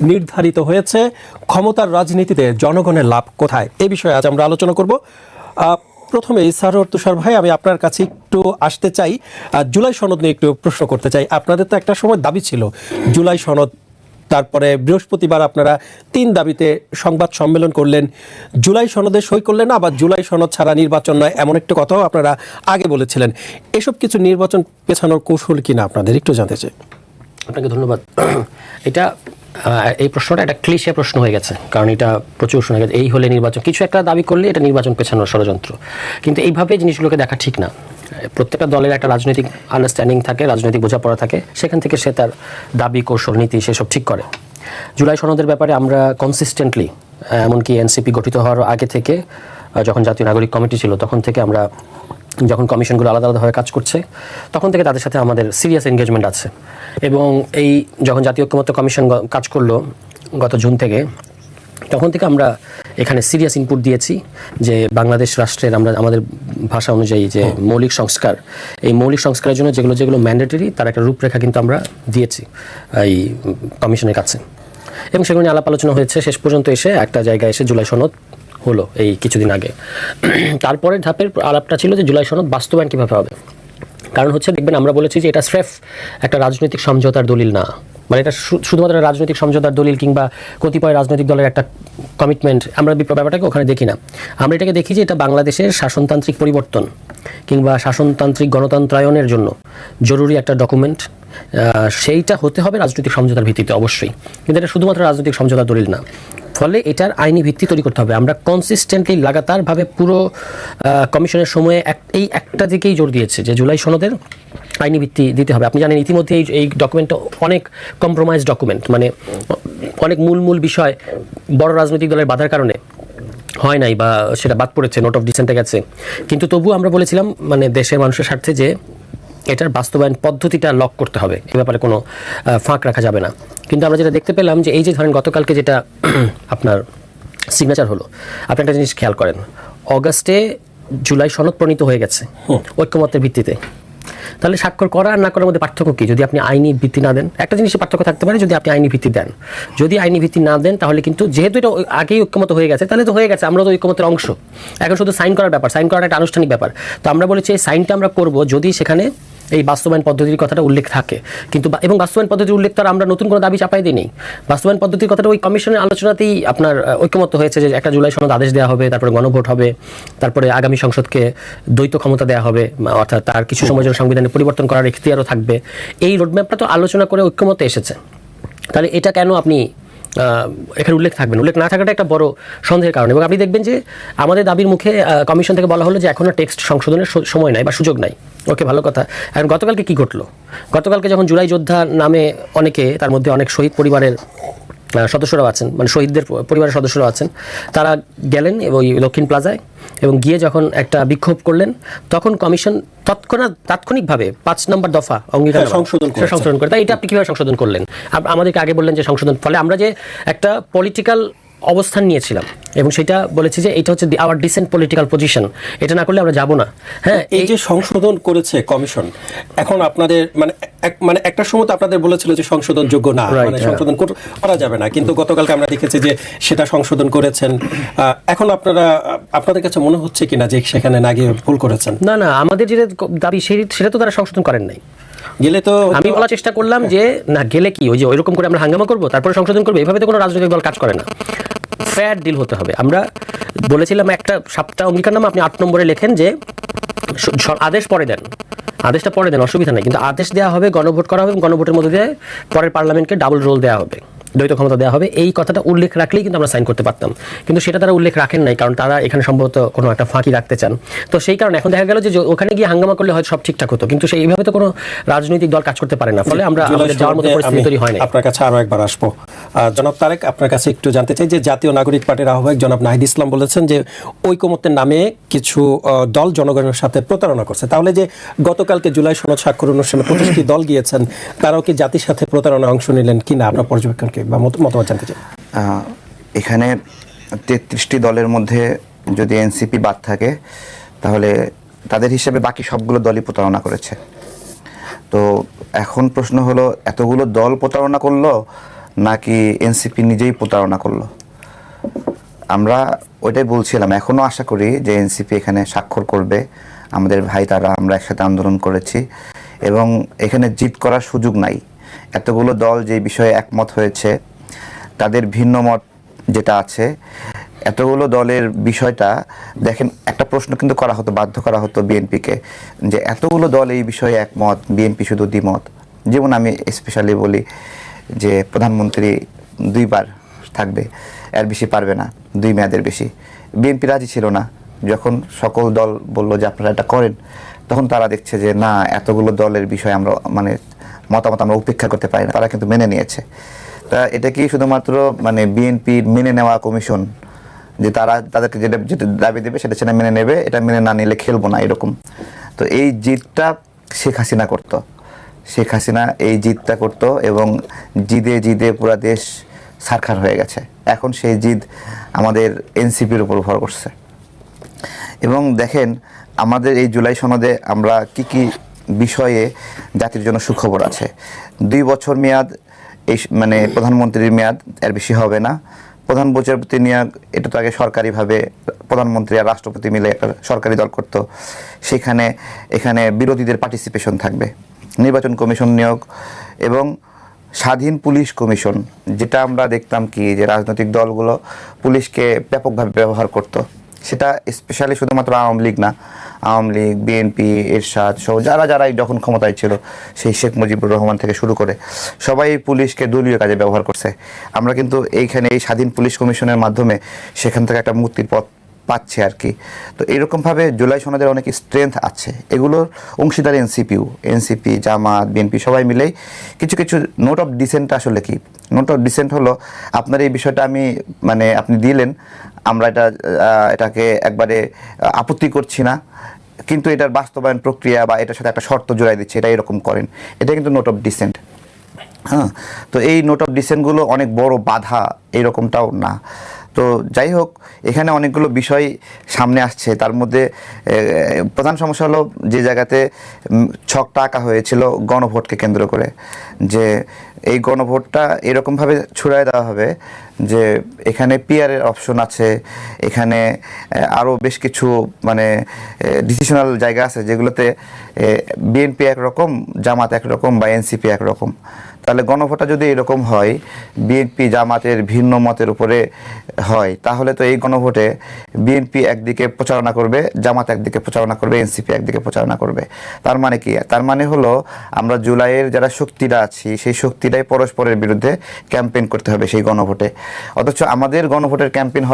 নির্ধারিত হয়েছে, ক্ষমতার রাজনীতিতে জনগণের লাভ কোথায়, এই বিষয়ে আজ আমরা আলোচনা করব। প্রথমে সারোয়ার তুষার ভাই, আমি আপনার কাছে একটু আসতে চাই, জুলাই সনদ নিয়ে একটু প্রশ্ন করতে চাই। আপনাদের তো একটা সময় দাবি ছিল জুলাই সনদ, তারপরে বৃহস্পতিবার আপনারা 3 দাবিতে সংবাদ সম্মেলন করলেন, জুলাই সনদে সই করলেন না, আবার জুলাই সনদ ছাড়া নির্বাচন নয়, এমন একটা কথাও আপনারা আগে বলেছিলেন। এসব কিছু নির্বাচন পেছানোর কৌশল কিনা আপনাদের একটু জানতে চাই। আপনাকে ধন্যবাদ। এই প্রশ্নটা একটা ক্লিশে প্রশ্ন হয়ে গেছে, কারণ এটা প্রচুর শোনা গেছে এই হলে নির্বাচন, কিছু একটা দাবি করলে এটা নির্বাচন পেছানোর ষড়যন্ত্র। কিন্তু এইভাবে জিনিসগুলোকে দেখা ঠিক না। প্রত্যেকটা দলের একটা রাজনৈতিক আন্ডারস্ট্যান্ডিং থাকে, রাজনৈতিক বোঝাপড়া থাকে, সেখান থেকে সে তার দাবি, কৌশল, নীতি সেসব ঠিক করে। জুলাই সনদের ব্যাপারে আমরা কনসিস্টেন্টলি, এমনকি এনসিপি গঠিত হওয়ার আগে থেকে, যখন জাতীয় নাগরিক কমিটি ছিল তখন থেকে আমরা, যখন কমিশনগুলো আলাদা আলাদাভাবে কাজ করছে তখন থেকে তাদের সাথে আমাদের সিরিয়াস এনগেজমেন্ট আছে। এবং এই যখন জাতীয় ঐক্যমত্য কমিশন কাজ করলো গত জুন থেকে, তখন থেকে আমরা এখানে সিরিয়াস ইনপুট দিয়েছি যে বাংলাদেশ রাষ্ট্রের আমরা আমাদের ভাষা অনুযায়ী যে মৌলিক সংস্কার, এই মৌলিক সংস্কারের জন্য যেগুলো যেগুলো ম্যান্ডেটরি তার একটা রূপরেখা কিন্তু আমরা দিয়েছি এই কমিশনের কাছে, এবং সেগুলো নিয়ে আলাপ আলোচনা হয়েছে। শেষ পর্যন্ত এসে একটা জায়গায় এসে জুলাই সনদ হলো এই কিছুদিন আগে। তারপরে ধাপের আলাপটা ছিল যে জুলাই সনদ বাস্তবায়ন কীভাবে হবে। কারণ হচ্ছে দেখবেন, আমরা বলেছি যে এটা স্রেফ একটা রাজনৈতিক সমঝোতার দলিল না, মানে এটা শুধুমাত্র রাজনৈতিক সমঝোতার দলিল কিংবা কতিপয় রাজনৈতিক দলের একটা কমিটমেন্ট, আমরা ব্যাপারটাকে ওখানে দেখি না। আমরা এটাকে দেখি যে এটা বাংলাদেশের শাসনতান্ত্রিক পরিবর্তন কিংবা শাসনতান্ত্রিক গণতন্ত্রায়নের জন্য জরুরি একটা ডকুমেন্ট। সেইটা হতে হবে রাজনৈতিক সমঝোতার ভিত্তিতে অবশ্যই, কিন্তু এটা শুধুমাত্র রাজনৈতিক সমঝোতার দলিল না। ফলে এটার আইনি ভিত্তি তৈরি করতে হবে। আমরা কনসিস্টেন্টলি লাগাতারভাবে পুরো কমিশনের সময়ে এই একটা দিকেই জোর দিয়েছে যে জুলাই সনদের আইনি ভিত্তি দিতে হবে। আপনি জানেন ইতিমধ্যে এই ডকুমেন্টটা অনেক কম্প্রোমাইজ ডকুমেন্ট, মানে অনেক মূল বিষয় বড় রাজনৈতিক দলের বাধার কারণে হয় নাই বা সেটা বাদ পড়েছে, নোট অফ ডিসেন্টে গেছে। কিন্তু তবুও আমরা বলেছিলাম মানে দেশের মানুষের স্বার্থে যে এটার বাস্তবায়ন পদ্ধতিটা লক করতে হবে, এ ব্যাপারে কোনো ফাঁক রাখা যাবে না। কিন্তু আমরা যেটা দেখতে পেলাম যে এই যে ধরেন গতকালকে যেটা আপনার সিগনেচার হলো, আপনি একটা জিনিস খেয়াল করেন, অগাস্টে জুলাই সনদ প্রণীত হয়ে গেছে ঐক্যমত্যের ভিত্তিতে। তাহলে স্বাক্ষর করা আর না করার মধ্যে পার্থক্য কী? যদি আপনি আইনি ভিত্তি না দেন, একটা জিনিসের পার্থক্য থাকতে পারে যদি আপনি আইনি ভিত্তি দেন। যদি আইনি ভিত্তি না দেন তাহলে কিন্তু যেহেতু এটা আগেই ঐক্যমত হয়ে গেছে, তাহলে তো হয়ে গেছে, আমরা তো ঐক্যমতের অংশ। এখন শুধু সাইন করার ব্যাপার, সাইন করাটা একটা আনুষ্ঠানিক ব্যাপার। তো আমরা বলেছি এই সাইনটা আমরা করব যদি সেখানে এই বাস্তবায়ন পদ্ধতির কথাটা উল্লেখ থাকে। কিন্তু এবং বাস্তবায়ন পদ্ধতির উল্লেখ তো আমরা নতুন কোনো দাবি চাপাই দিই নেই। বাস্তবায়ন পদ্ধতির কথাটা ওই কমিশনের আলোচনাতেই আপনার ঐক্যমত্য হয়েছে যে একটা জুলাই সনদ আদেশ দেওয়া হবে, তারপরে গণভোট হবে, তারপরে আগামী সংসদকে দ্বৈত ক্ষমতা দেওয়া হবে, অর্থাৎ তার কিছু সময়ের জন্য সংবিধানে পরিবর্তন করার এখতিয়ারও থাকবে। এই রোডম্যাপটা তো আলোচনা করে ঐক্যমত্যে এসেছে। তাহলে এটা কেন আপনি এখানে উল্লেখ থাকবেন? উল্লেখ না থাকাটা একটা বড় সন্দেহের কারণ। এবং আপনি দেখবেন যে আমাদের দাবির মুখে কমিশন থেকে বলা হলো যে এখনও টেক্সট সংশোধনের সময় নাই বা সুযোগ নাই। ওকে, ভালো কথা। এখন গতকালকে কী ঘটলো? গতকালকে যখন জুলাই যোদ্ধা নামে অনেকে, তার মধ্যে অনেক শহীদ পরিবারের সদস্যরাও আছেন, মানে শহীদদের পরিবারের সদস্যরাও আছেন, তারা গেলেন ওই দক্ষিণ প্লাজায় এবং গিয়ে যখন একটা বিক্ষোভ করলেন, তখন কমিশন তাৎক্ষণিকভাবে 5 নম্বর দফা অঙ্গীকার সংশোধন করে। তাই এটা আপনি কীভাবে সংশোধন করলেন? আমাদেরকে আগে বললেন যে সংশোধন, ফলে আমরা যে একটা পলিটিক্যাল অবস্থান নিয়েছিলাম এবং সেটা বলেছি যে এটা হচ্ছে আওয়ার ডিসেন্ট পলিটিক্যাল পজিশন, এটা না করলে আমরা যাব না। হ্যাঁ, এই যে সংশোধন করেছে কমিশন, এখন আপনাদের মানে একটা সময় তো আপনাদের বলেছিল যে সংশোধন যোগ্য না, মানে সংশোধন করা যাবে না, কিন্তু গতকালকে আমরা দেখেছি যে সেটা সংশোধন করেছেন। এখন আপনাদের কাছে মনে হচ্ছে কিনা যে সেখানে না গিয়ে ভুল করেছেন? না, আমাদের যেটা দাবি সেটা তো তারা সংশোধন করেন নাই। গেলে তো আমি বলার চেষ্টা করলাম যে না, গেলে কি ওই যে ওইরকম করে আমরা হাঙ্গামা করবো তারপরে সংশোধন করবো, এভাবে তো কোনো রাজনৈতিক দল কাজ করে না। ফেয়ার ডিল হতে হবে। আমরা বলেছিলাম একটা 7টা অঙ্গীকারনামা আপনি 8 নম্বরে লেখেন যে আদেশ পরে দেন, আদেশটা পরে দেন, অসুবিধা নেই, কিন্তু আদেশ দেওয়া হবে, গণভোট করা হবে এবং গণভোটের মধ্যে দিয়ে পরের পার্লামেন্টকে ডাবল রোল দেওয়া হবে, দ্বৈত ক্ষমতা দেওয়া হবে। এই কথাটা উল্লেখ রাখলেই কিন্তু আমরা সাইন করতে পারতাম, কিন্তু সেটা তারা উল্লেখ রাখেন নাই, কারণ তারা এখানে সম্ভবত কোনো একটা ফাঁকি রাখতে চান। তো সেই কারণে এখন দেখা গেল যে ওখানে গিয়ে হাঙ্গামা করলে হয়তো সব ঠিকঠাক হতো, কিন্তু সেইভাবে তো কোনো রাজনৈতিক দল কাজ করতে পারে না। ফলে আমরা যাওয়ার মতো পরিস্থিতি তৈরি হয় না। আপনার কাছে আরও একবার আসবো। জনাব তারেক, আপনার কাছে একটু জানতে চাই যে জাতীয় নাগরিক পার্টির আহ্বায়ক জনাব নাহিদ ইসলাম বলেছেন যে ঐকমত্যের নামে কিছু দল জনগণের সাথে প্রতারণা করছে। তাহলে যে গতকালকে জুলাই সনদ স্বাক্ষর অনুষ্ঠানে 25টি দল গিয়েছেন, তারাও কি জাতির সাথে প্রতারণা অংশ নিলেন কিনা আপনার পর্যবেক্ষণকে বা মতামত জানতে চাই। এখানে 33টি দলের মধ্যে যদি এনসিপি বাদ থাকে তাহলে তাদের হিসেবে বাকি সবগুলো দলই প্রতারণা করেছে। তো এখন প্রশ্ন হলো, এতগুলো দল প্রতারণা করলো নাকি এনসিপি নিজেই প্রতারণা করলো? আমরা ওইটাই বলছিলাম, এখনও আশা করি যে এনসিপি এখানে স্বাক্ষর করবে। আমাদের ভাই তারা, আমরা একসাথে আন্দোলন করেছি এবং এখানে জিত করার সুযোগ নাই। এতগুলো দল যে বিষয়ে একমত হয়েছে, তাদের ভিন্ন মত যেটা আছে, এতগুলো দলের বিষয়টা দেখেন, একটা প্রশ্ন কিন্তু করা হতো, বাধ্য করা হতো বিএনপিকে যে এতগুলো দল এই বিষয়ে একমত, বিএনপি শুধু দ্বিমত। যেমন আমি স্পেশালি বলি যে প্রধানমন্ত্রী 2 বার থাকবে, এর বেশি পারবে না, 2 মেয়াদের বেশি। বিএনপি রাজি ছিল না। যখন সকল দল বলল যে আপনারা এটা করেন, তখন তারা দেখছে যে না, এতগুলো দলের বিষয়ে আমরা মানে মতামত আমরা উপেক্ষা করতে পারি না, তারা কিন্তু মেনে নিয়েছে। তা এটা কি শুধুমাত্র মানে বিএনপির মেনে নেওয়া কমিশন যে তারা তাদেরকে যেটা যেটা দাবি দেবে সেটা সেটা মেনে নেবে, এটা মেনে না নিলে খেলবো না, এরকম? তো এই জিতটা শেখ হাসিনা করতো, শেখ হাসিনা এই জিতটা করতো এবং জিদে জিদে পুরা দেশ ছারখার হয়ে গেছে। এখন সেই জিদ আমাদের এনসিপির উপর ভর করছে। এবং দেখেন, আমাদের এই জুলাই সনদে আমরা কি কি বিষয়ে জাতির জন্য সুখবর আছে। 2 বছর মেয়াদ, এই মানে প্রধানমন্ত্রীর মেয়াদ, এর বেশি হবে না। প্রধান বিচারপতি নিয়োগ, এটা তো আগে সরকারিভাবে প্রধানমন্ত্রী আর রাষ্ট্রপতি মিলে একটা সরকারি দল করতো, সেখানে এখানে বিরোধীদের পার্টিসিপেশন থাকবে। নির্বাচন কমিশন নিয়োগ এবং স্বাধীন পুলিশ কমিশন, যেটা আমরা দেখতাম কি যে রাজনৈতিক দলগুলো পুলিশকে ব্যাপকভাবে ব্যবহার করত, সেটা স্পেশালি শুধুমাত্র আওয়ামী লীগ না, আওয়ামী লীগ, বিএনপি, এরশাদ সহ যারাই যখন ক্ষমতায় ছিল, সেই শেখ মুজিবুর রহমান থেকে শুরু করে সবাই পুলিশকে দলীয় কাজে ব্যবহার করছে। আমরা কিন্তু এইখানে এই স্বাধীন পুলিশ কমিশনের মাধ্যমে সেখান থেকে একটা মুক্তির পথ পাচ্ছে আর কি। তো এরকমভাবে জুলাই সনদের অনেক স্ট্রেংথ আছে, এগুলোর অংশীদার এনসিপি, জামাত, বিএনপি সবাই মিলেই কিছু কিছু নোট অফ ডিসেন্ট। আসলে কি নোট অফ ডিসেন্ট হলো, আপনার এই বিষয়টা আমি মানে আপনি দিলেন, আমরা এটাকে একবারে আপত্তি করছি না, কিন্তু এটার বাস্তবায়ন প্রক্রিয়া বা এটার সাথে একটা শর্ত জোড়াই দিচ্ছে, এটা এরকম করেন, এটা কিন্তু নোট অফ ডিসেন্ট। হ্যাঁ, তো এই নোট অফ ডিসেন্টগুলো অনেক বড় বাধা এরকমটাও না। তো যাই হোক, এখানে অনেকগুলো বিষয় সামনে আসছে। তার মধ্যে প্রধান সমস্যা হলো যে জায়গাতে ছকটা আঁকা হয়েছিল গণভোটকে কেন্দ্র করে, যে এই গণভোটটা এরকমভাবে ছুড়ায় দেওয়া হবে যে এখানে পিআরের অপশন আছে, এখানে আরও বেশ কিছু মানে ডিসিশনাল জায়গা আছে যেগুলোতে বিএনপি একরকম, জামাত একরকম বা এনসিপি একরকম। তাহলে গণভোটটা যদি এরকম হয়, বিএনপি জামাতের ভিন্ন মতের উপরে হয়, তাহলে তো এই গণভোটে বিএনপি একদিকে প্রচারণা করবে, জামাত একদিকে প্রচারণা করবে, এনসিপি একদিকে প্রচারণা করবে। তার মানে কি? তার মানে হলো আমরা জুলাইয়ের যারা শক্তিরা আছি, সেই শক্তিটাই পরস্পরের বিরুদ্ধে ক্যাম্পেইন করতে হবে সেই গণভোটে। অথচ আমাদের গণভোটের ক্যাম্পেইন